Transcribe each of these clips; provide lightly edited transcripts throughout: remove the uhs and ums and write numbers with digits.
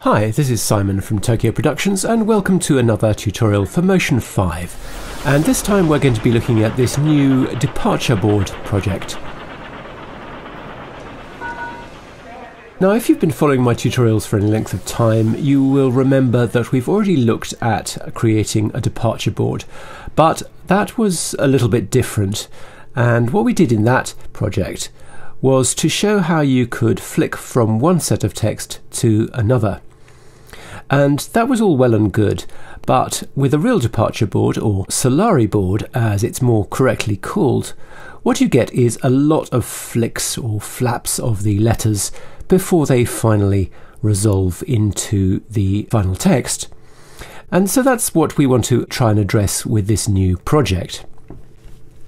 Hi, this is Simon from Tokyo Productions and welcome to another tutorial for Motion 5. And this time we're going to be looking at this new departure board project. Now if you've been following my tutorials for any length of time, you will remember that we've already looked at creating a departure board, but that was a little bit different. And what we did in that project was to show how you could flick from one set of text to another. And that was all well and good, but with a real departure board, or Solari board as it's more correctly called, what you get is a lot of flicks or flaps of the letters before they finally resolve into the final text. And so that's what we want to try and address with this new project.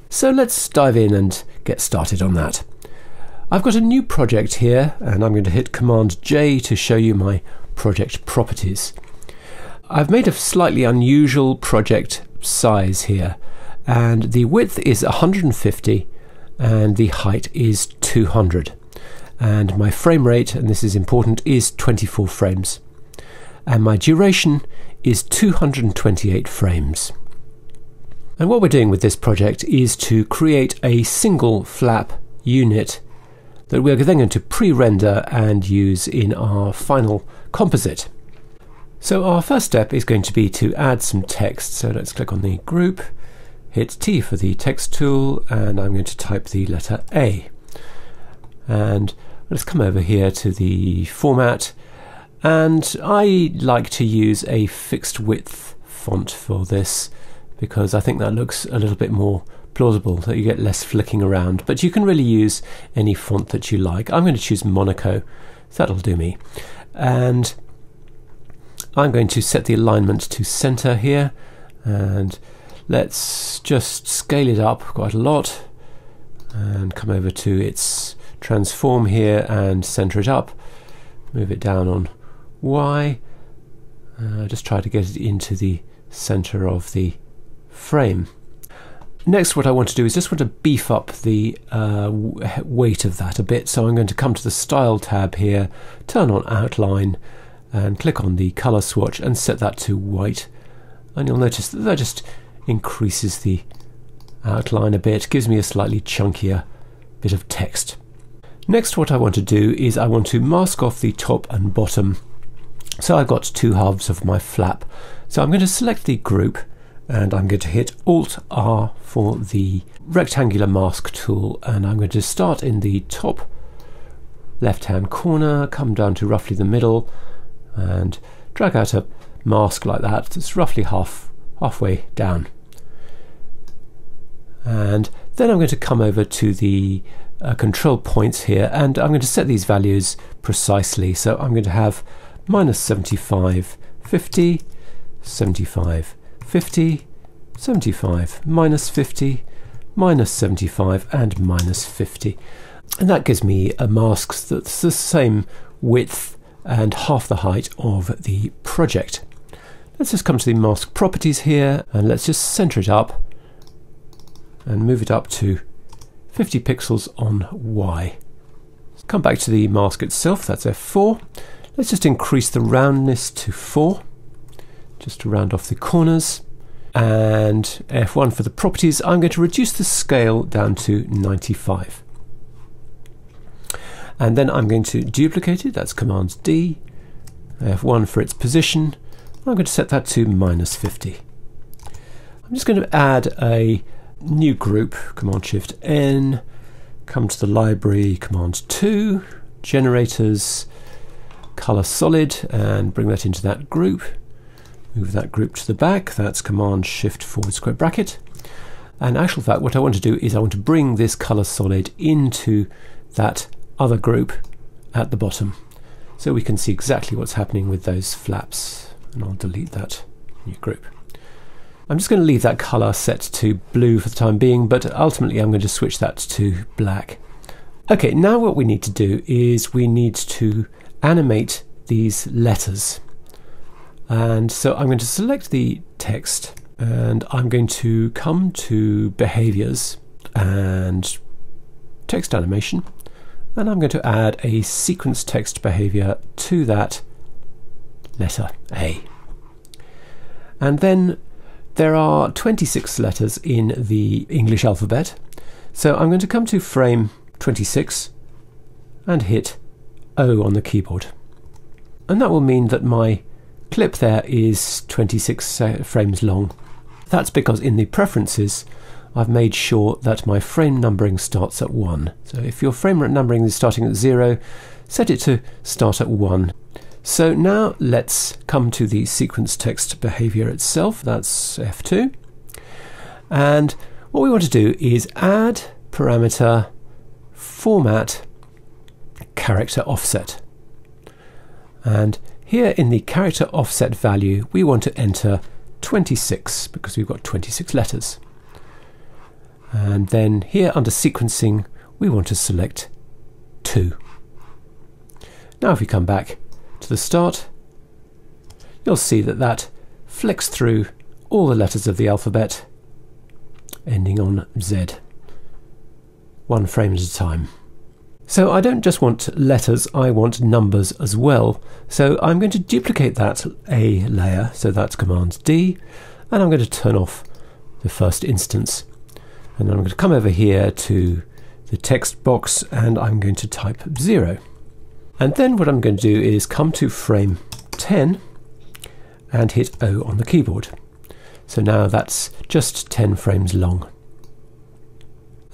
So let's dive in and get started on that. I've got a new project here and I'm going to hit Command J to show you my project properties. I've made a slightly unusual project size here, and the width is 150 and the height is 200, and my frame rate, and this is important, is 24 frames, and my duration is 228 frames. And what we're doing with this project is to create a single flap unit that we're then going to pre-render and use in our final composite. So our first step is going to be to add some text. So let's click on the group, hit T for the text tool, and I'm going to type the letter A. And let's come over here to the format, and I like to use a fixed width font for this because I think that looks a little bit more plausible, that you get less flicking around, but you can really use any font that you like. I'm going to choose Monaco, so that'll do me. And I'm going to set the alignment to center here, and let's just scale it up quite a lot and come over to its transform here and center it up, move it down on Y, just try to get it into the center of the frame. Next, what I want to do is just want to beef up the weight of that a bit, so I'm going to come to the Style tab here, turn on Outline and click on the colour swatch and set that to white, and you'll notice that that just increases the outline a bit, gives me a slightly chunkier bit of text. Next, what I want to do is I want to mask off the top and bottom, so I've got two halves of my flap. So I'm going to select the group and I'm going to hit Alt-R for the rectangular mask tool, and I'm going to start in the top left hand corner, come down to roughly the middle and drag out a mask like that that's roughly halfway down. And then I'm going to come over to the control points here, and I'm going to set these values precisely. So I'm going to have -75, 50, 75, 50, 75, -50, -75 and -50, and that gives me a mask that's the same width and half the height of the project. Let's just come to the mask properties here and let's just center it up and move it up to 50 pixels on Y. Come back to the mask itself, that's F4. Let's just increase the roundness to 4, just to round off the corners. And F1 for the properties, I'm going to reduce the scale down to 95. And then I'm going to duplicate it, that's Command D. F1 for its position, I'm going to set that to -50. I'm just going to add a new group, Command Shift N, come to the library, Command 2, generators, color solid, and bring that into that group. Move that group to the back, that's Command Shift /bracket. And in actual fact, what I want to do is I want to bring this color solid into that other group at the bottom, so we can see exactly what's happening with those flaps. And I'll delete that new group. I'm just going to leave that color set to blue for the time being, but ultimately I'm going to switch that to black. Okay, now what we need to do is we need to animate these letters. And so I'm going to select the text and I'm going to come to behaviors and text animation, and I'm going to add a sequence text behavior to that letter A. And then there are 26 letters in the English alphabet. So I'm going to come to frame 26 and hit O on the keyboard. And that will mean that my clip there is 26 frames long. That's because in the preferences I've made sure that my frame numbering starts at 1. So if your frame numbering is starting at 0, set it to start at 1. So now let's come to the sequence text behavior itself. That's F2. And what we want to do is add parameter format character offset. And here in the character offset value, we want to enter 26 because we've got 26 letters. And then here under sequencing, we want to select 2. Now if we come back to the start, you'll see that that flicks through all the letters of the alphabet ending on Z, 1 frame at a time. So I don't just want letters, I want numbers as well. So I'm going to duplicate that A layer, so that's Command D, and I'm going to turn off the first instance. And I'm going to come over here to the text box and I'm going to type 0. And then what I'm going to do is come to frame 10 and hit O on the keyboard. So now that's just 10 frames long.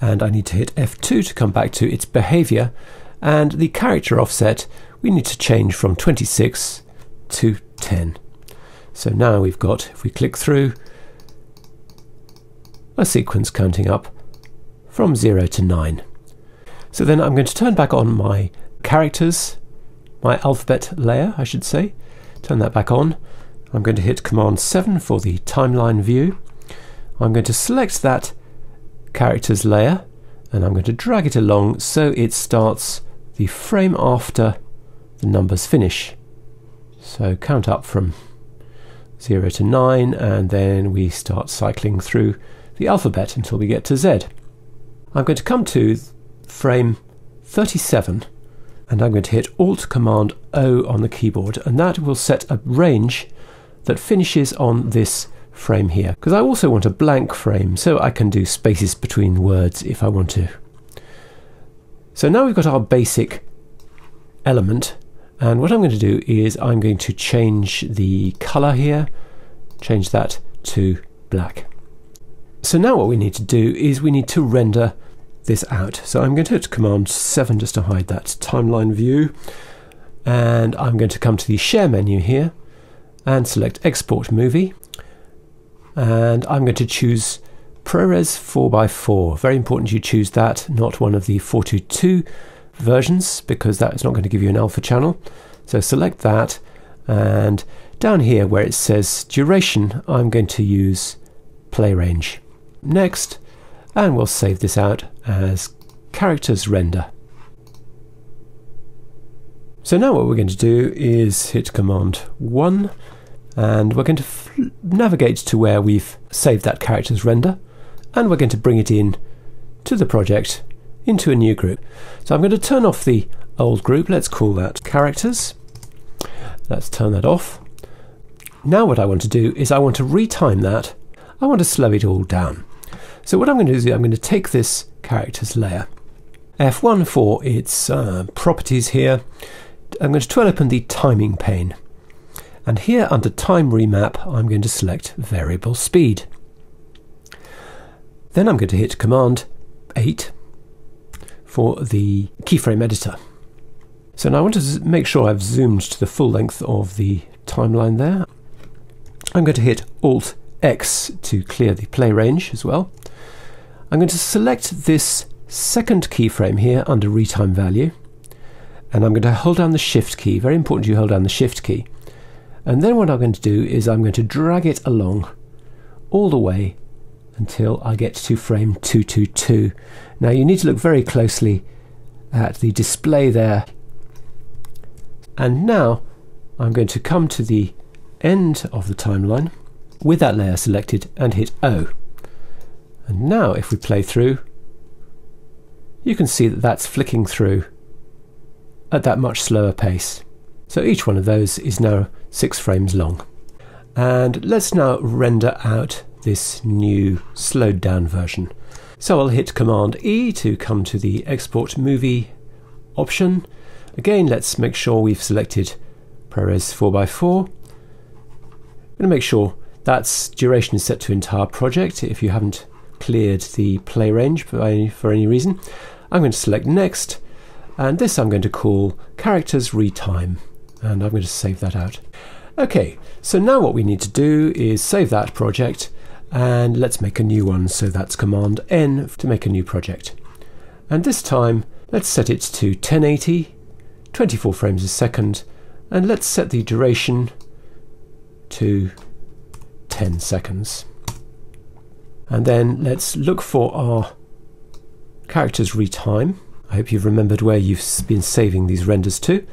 And I need to hit F2 to come back to its behavior, and the character offset we need to change from 26 to 10. So now we've got, if we click through, a sequence counting up from 0 to 9. So then I'm going to turn back on my characters, my alphabet layer I should say, turn that back on. I'm going to hit Command 7 for the timeline view. I'm going to select that characters layer and I'm going to drag it along so it starts the frame after the numbers finish. So count up from 0 to 9 and then we start cycling through the alphabet until we get to Z. I'm going to come to frame 37 and I'm going to hit Alt Command O on the keyboard, and that will set a range that finishes on this frame here, because I also want a blank frame so I can do spaces between words if I want to. So now we've got our basic element, and what I'm going to do is I'm going to change the color here, change that to black. So now what we need to do is we need to render this out. So I'm going to hit Command 7 just to hide that timeline view, and I'm going to come to the Share menu here and select Export Movie, and I'm going to choose ProRes 4x4. Very important you choose that, not one of the 422 versions, because that is not going to give you an alpha channel. So select that, and down here where it says duration, I'm going to use play range. Next, and we'll save this out as characters render. So now what we're going to do is hit Command 1 and we're going to navigate to where we've saved that characters render, and we're going to bring it in to the project into a new group. So I'm going to turn off the old group, let's call that characters. Let's turn that off. Now what I want to do is I want to retime that. I want to slow it all down. So what I'm going to do is I'm going to take this characters layer, F1 for its properties here. I'm going to twirl open the timing pane, and here under time remap I'm going to select variable speed. Then I'm going to hit Command 8 for the keyframe editor. So now I want to make sure I've zoomed to the full length of the timeline there. I'm going to hit Alt X to clear the play range as well. I'm going to select this second keyframe here under retime value, and I'm going to hold down the Shift key. Very important you hold down the Shift key. And then what I'm going to do is I'm going to drag it along all the way until I get to frame 222. Now you need to look very closely at the display there. And now I'm going to come to the end of the timeline with that layer selected and hit O. And now if we play through, you can see that that's flicking through at that much slower pace. So each one of those is now 6 frames long. And let's now render out this new slowed down version. So I'll hit Command E to come to the Export Movie option. Again, let's make sure we've selected ProRes 4x4. I'm going to make sure that's duration is set to entire project. If you haven't cleared the play range for any reason, I'm going to select Next, and this I'm going to call Characters Retime, and I'm going to save that out. Okay, so now what we need to do is save that project, and let's make a new one. So that's Command N to make a new project. And this time, let's set it to 1080, 24 frames a second, and let's set the duration to 10 seconds. And then let's look for our characters retime. I hope you've remembered where you've been saving these renders to,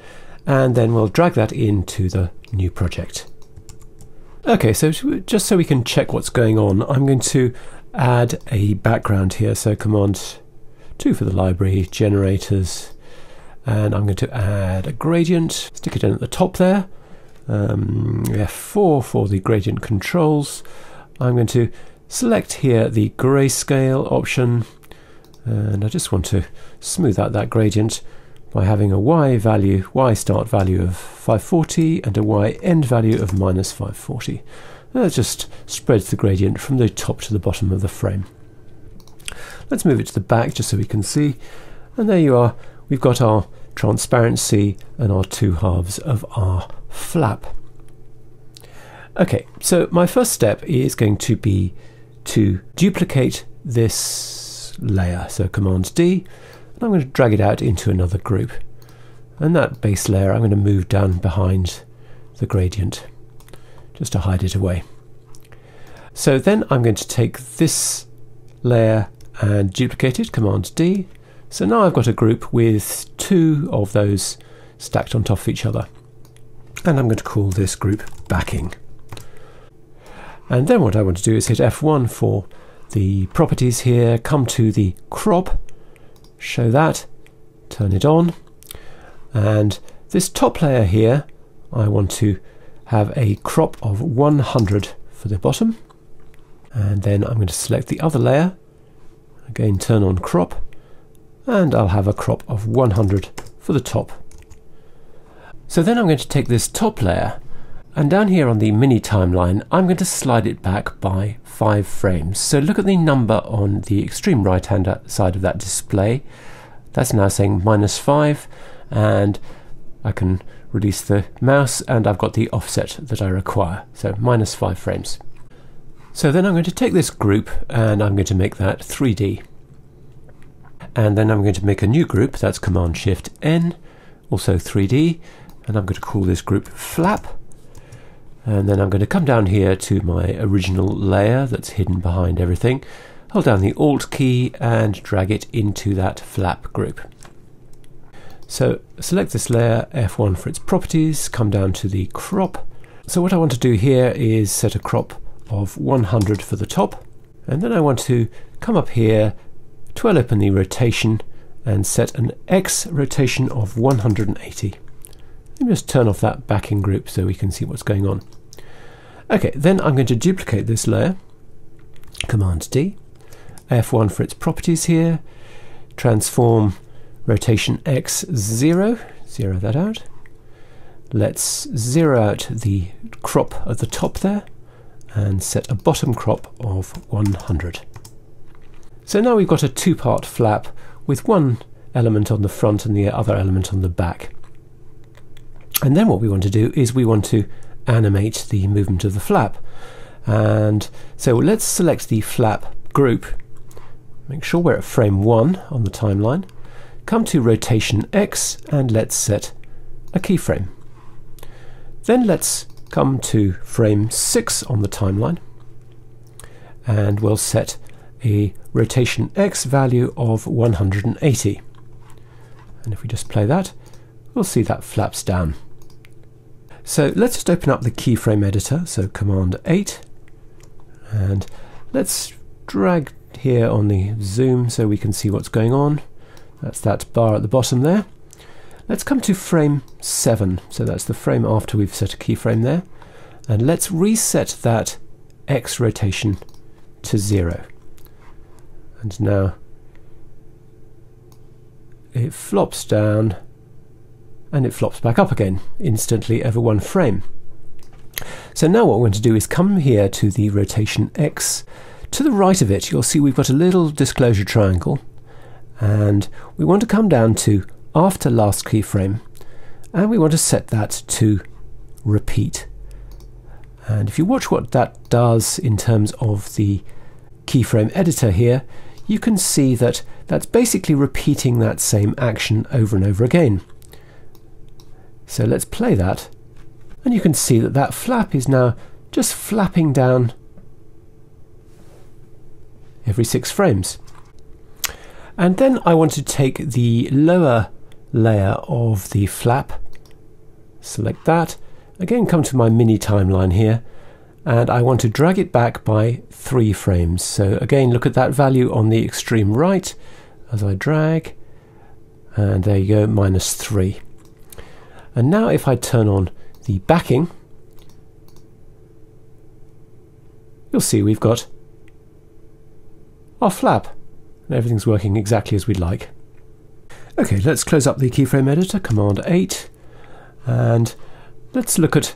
and then we'll drag that into the new project. Okay, so just so we can check what's going on, I'm going to add a background here. So Command 2 for the library, generators, and I'm going to add a gradient, stick it in at the top there. F4 for the gradient controls. I'm going to select here the grayscale option, and I just want to smooth out that gradient by having a Y start value of 540 and a Y end value of minus 540. That just spreads the gradient from the top to the bottom of the frame. Let's move it to the back just so we can see, and there you are. We've got our transparency and our 2 halves of our flap. Okay, so my first step is going to be to duplicate this layer. So Command D, and I'm going to drag it out into another group. And that base layer I'm going to move down behind the gradient just to hide it away. So then I'm going to take this layer and duplicate it, Command D. So now I've got a group with 2 of those stacked on top of each other. And I'm going to call this group backing. And then what I want to do is hit F1 for the properties here, come to the crop, show that, turn it on, and this top layer here I want to have a crop of 100 for the bottom, and then I'm going to select the other layer, again turn on crop, and I'll have a crop of 100 for the top. So then I'm going to take this top layer, and down here on the mini timeline I'm going to slide it back by 5 frames. So look at the number on the extreme right hand side of that display. That's now saying -5, and I can release the mouse and I've got the offset that I require, so -5 frames. So then I'm going to take this group and I'm going to make that 3D. And then I'm going to make a new group, that's Command Shift N, also 3D, and I'm going to call this group Flap. And then I'm going to come down here to my original layer that's hidden behind everything, hold down the Alt key and drag it into that flap group. So select this layer, F1 for its properties, come down to the crop. So what I want to do here is set a crop of 100 for the top, and then I want to come up here, twirl open the rotation and set an X rotation of 180. Let me just turn off that backing group so we can see what's going on. Okay, then I'm going to duplicate this layer, Command D, F1 for its properties here, transform rotation X 0, zero that out. Let's zero out the crop at the top there and set a bottom crop of 100. So now we've got a 2-part flap with one element on the front and the other element on the back. And then what we want to do is we want to animate the movement of the flap. And so let's select the flap group, make sure we're at frame 1 on the timeline, come to rotation X and let's set a keyframe. Then let's come to frame 6 on the timeline and we'll set a rotation X value of 180. And if we just play that, we'll see that flaps down. So let's just open up the keyframe editor, so Command 8, and let's drag here on the zoom so we can see what's going on. That's that bar at the bottom there. Let's come to frame 7, so that's the frame after we've set a keyframe there, and let's reset that X rotation to 0. And now it flops down and it flops back up again instantly over one frame. So now what we're going to do is come here to the rotation X. To the right of it, you'll see we've got a little disclosure triangle, and we want to come down to after last keyframe, and we want to set that to repeat. And if you watch what that does in terms of the keyframe editor here, you can see that that's basically repeating that same action over and over again. So let's play that, and you can see that that flap is now just flapping down every 6 frames. And then I want to take the lower layer of the flap, select that, again come to my mini timeline here, and I want to drag it back by 3 frames. So again, look at that value on the extreme right as I drag, and there you go, -3. And now if I turn on the backing, you'll see we've got our flap, and everything's working exactly as we'd like. Okay, let's close up the keyframe editor, Command 8, and let's look at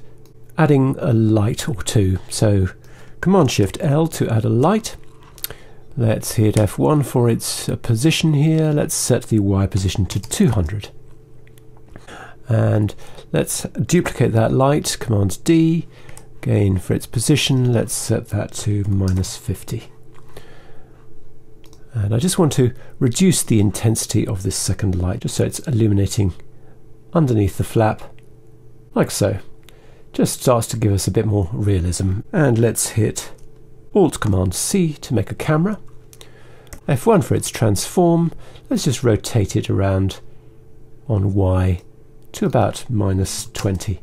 adding a light or two. So Command Shift L to add a light. Let's hit F1 for its position here. Let's set the Y position to 200. And let's duplicate that light, Command D. Again, for its position, let's set that to -50. And I just want to reduce the intensity of this second light, just so it's illuminating underneath the flap, like so. Just starts to give us a bit more realism. And let's hit Alt Command C to make a camera. F1 for its transform. Let's just rotate it around on Y to about -20.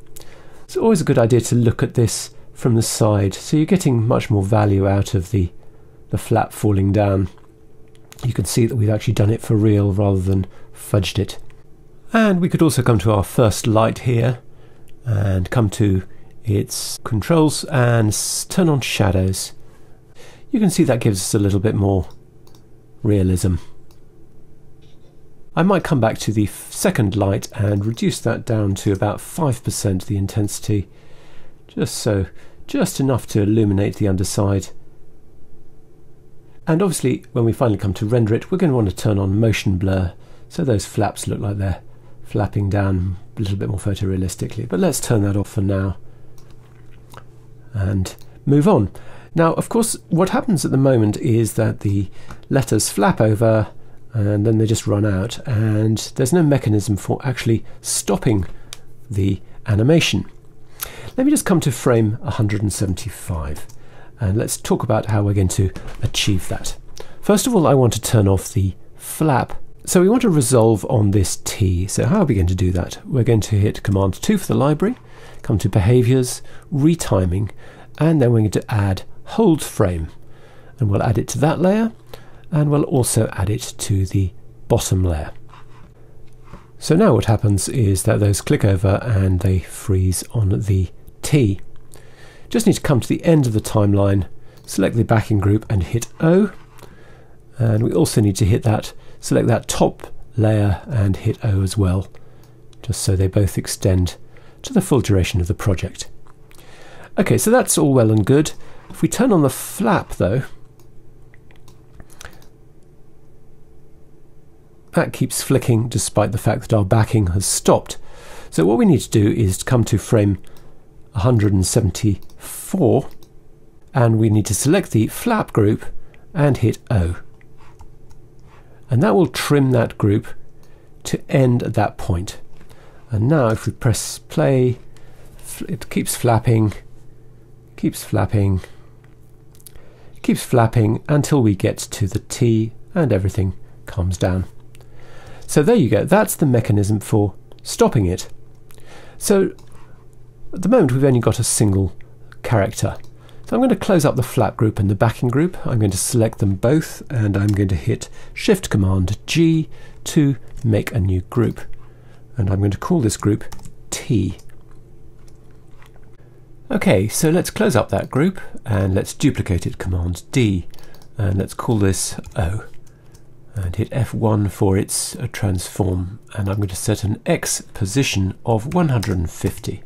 It's always a good idea to look at this from the side, so you're getting much more value out of the flap falling down. You can see that we've actually done it for real rather than fudged it. And we could also come to our first light here and come to its controls and turn on shadows. You can see that gives us a little bit more realism. I might come back to the second light and reduce that down to about 5% the intensity, just enough to illuminate the underside. And obviously when we finally come to render it, we're going to want to turn on motion blur, so those flaps look like they're flapping down a little bit more photorealistically. But let's turn that off for now and move on. Now, of course, what happens at the moment is that the letters flap over and then they just run out, and there's no mechanism for actually stopping the animation. Let me just come to frame 175. And let's talk about how we're going to achieve that. First of all, I want to turn off the flap. So we want to resolve on this T. So how are we going to do that? We're going to hit Command 2 for the library, come to Behaviors, Retiming, and then we're going to add Hold Frame. And we'll add it to that layer, and we'll also add it to the bottom layer. So now what happens is that those click over and they freeze on the T. Just need to come to the end of the timeline, select the backing group and hit O. And we also need to select that top layer and hit O as well, just so they both extend to the full duration of the project. Okay, so that's all well and good. If we turn on the flap though, that keeps flicking despite the fact that our backing has stopped. So what we need to do is come to frame 174, and we need to select the flap group and hit O. And that will trim that group to end at that point. And now if we press play, it keeps flapping, keeps flapping, keeps flapping until we get to the T and everything calms down. So there you go, that's the mechanism for stopping it. So at the moment we've only got a single character. So I'm going to close up the flap group and the backing group. I'm going to select them both and I'm going to hit Shift Command G to make a new group. and I'm going to call this group T. Okay, so let's close up that group and let's duplicate it, Command D, and let's call this O, and hit F1 for its transform, and I'm going to set an X position of 150.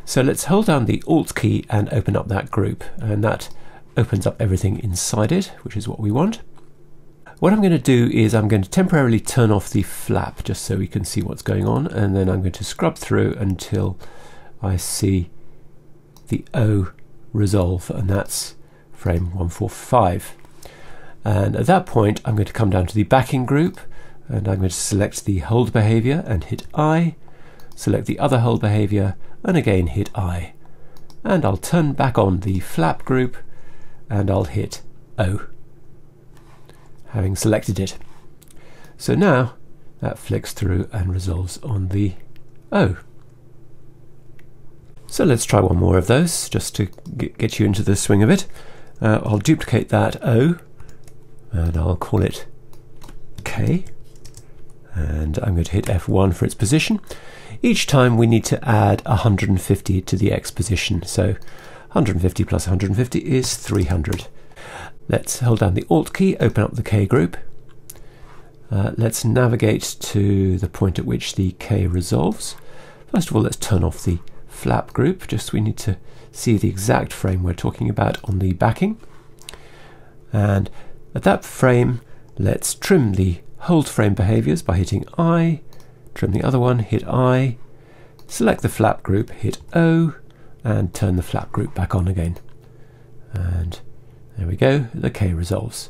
So let's hold down the Alt key and open up that group, and that opens up everything inside it, which is what we want. What I'm going to do is I'm going to temporarily turn off the flap just so we can see what's going on, and then I'm going to scrub through until I see the O resolve, and that's frame 145. And at that point I'm going to come down to the backing group, and I'm going to select the hold behavior and hit I, select the other hold behavior and again hit I, and I'll turn back on the flap group and I'll hit O, having selected it. So now that flicks through and resolves on the O. So let's try one more of those just to get you into the swing of it. I'll duplicate that O and I'll call it K, and I'm going to hit F1 for its position. Each time we need to add 150 to the X position, so 150 plus 150 is 300. Let's hold down the Alt key, open up the K group. Let's navigate to the point at which the K resolves. First of all, let's turn off the flap group, just we need to see the exact frame we're talking about on the backing. And at that frame, let's trim the hold frame behaviors by hitting I, trim the other one, hit I, select the flap group, hit O, and turn the flap group back on again. And there we go, the K resolves.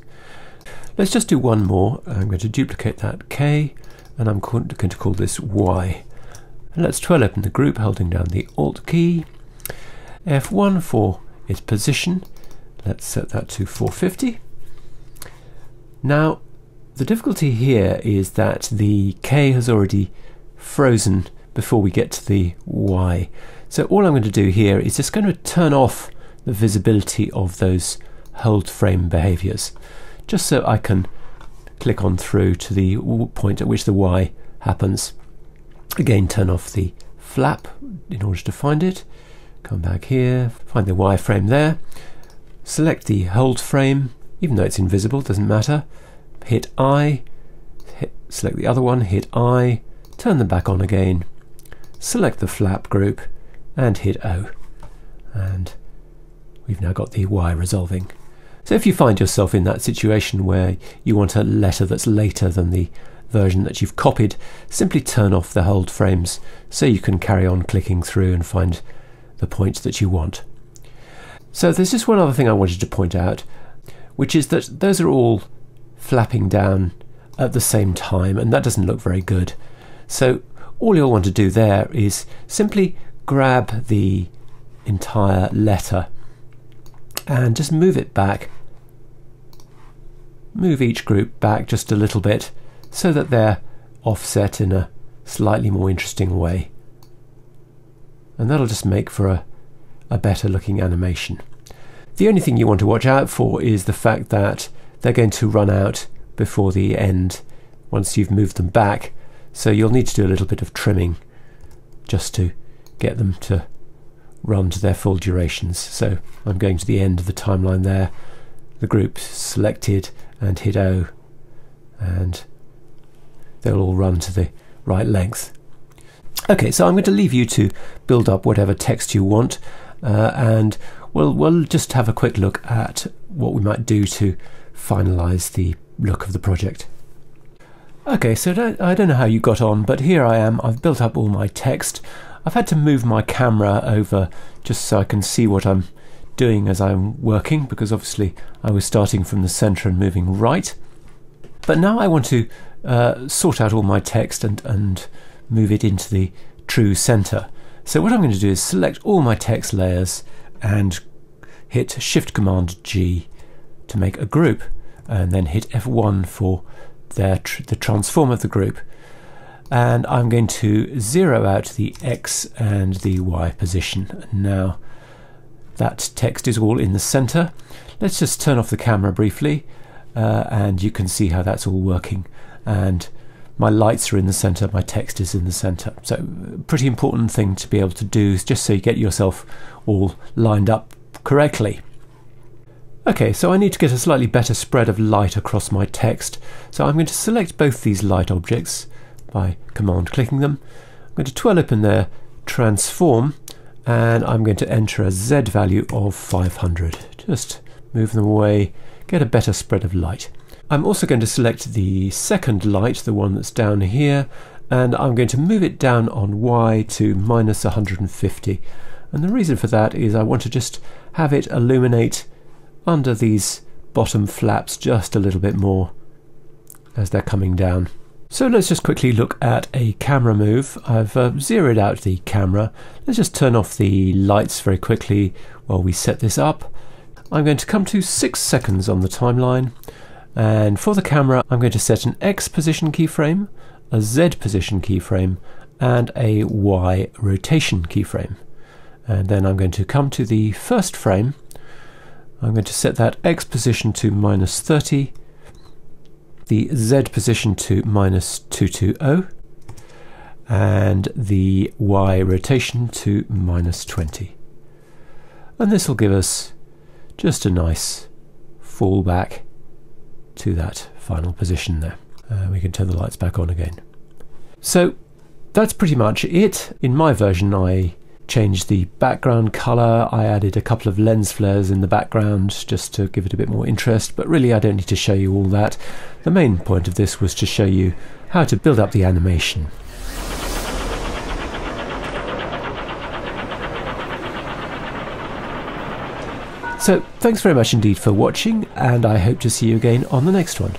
Let's just do one more. I'm going to duplicate that K, and I'm going to call this Y. And let's twirl open the group, holding down the Alt key, F1 for its position. Let's set that to 450. Now, the difficulty here is that the K has already frozen before we get to the Y. So all I'm going to do here is just going to turn off the visibility of those hold frame behaviors, just so I can click on through to the point at which the Y happens. Again, turn off the flap in order to find it. Come back here, find the Y frame there, select the hold frame, even though it's invisible, doesn't matter. Hit I, select the other one, hit I, turn them back on again, select the flap group and hit O, and we've now got the Y resolving. So if you find yourself in that situation where you want a letter that's later than the version that you've copied, simply turn off the hold frames so you can carry on clicking through and find the point that you want. So there's just one other thing I wanted to point out, which is that those are all flapping down at the same time, and that doesn't look very good. So all you'll want to do there is simply grab the entire letter and just move it back, move each group back just a little bit so that they're offset in a slightly more interesting way, and that'll just make for a better looking animation. The only thing you want to watch out for is the fact that they're going to run out before the end once you've moved them back, so you'll need to do a little bit of trimming just to get them to run to their full durations. So I'm going to the end of the timeline there, the group selected, and hit O, and they'll all run to the right length. Okay, so I'm going to leave you to build up whatever text you want, and we'll just have a quick look at what we might do to finalize the look of the project. Okay, so I don't know how you got on, but here I am. I've built up all my text. I've had to move my camera over just so I can see what I'm doing as I'm working, because obviously I was starting from the center and moving right. But now I want to sort out all my text and move it into the true center. So what I'm going to do is select all my text layers and hit Shift Command G to make a group, and then hit F1 for the transform of the group. And I'm going to zero out the X and the Y position. Now that text is all in the center. Let's just turn off the camera briefly, and you can see how that's all working. And my lights are in the center, my text is in the center. So pretty important thing to be able to do, just so you get yourself all lined up correctly. Okay, so I need to get a slightly better spread of light across my text. So I'm going to select both these light objects by command clicking them. I'm going to twirl open their transform, and I'm going to enter a Z value of 500. Just move them away, get a better spread of light. I'm also going to select the second light, the one that's down here, and I'm going to move it down on Y to -150. And the reason for that is I want to just have it illuminate under these bottom flaps just a little bit more as they're coming down. So let's just quickly look at a camera move. I've zeroed out the camera. Let's just turn off the lights very quickly while we set this up. I'm going to come to 6 seconds on the timeline, and for the camera I'm going to set an X position keyframe, a Z position keyframe, and a Y rotation keyframe. And then I'm going to come to the first frame. I'm going to set that X position to -30, the Z position to -220, and the Y rotation to -20. And this will give us just a nice fallback to that final position there. We can turn the lights back on again. So that's pretty much it. In my version I changed the background colour, I added a couple of lens flares in the background just to give it a bit more interest, but really I don't need to show you all that. The main point of this was to show you how to build up the animation. So thanks very much indeed for watching, and I hope to see you again on the next one.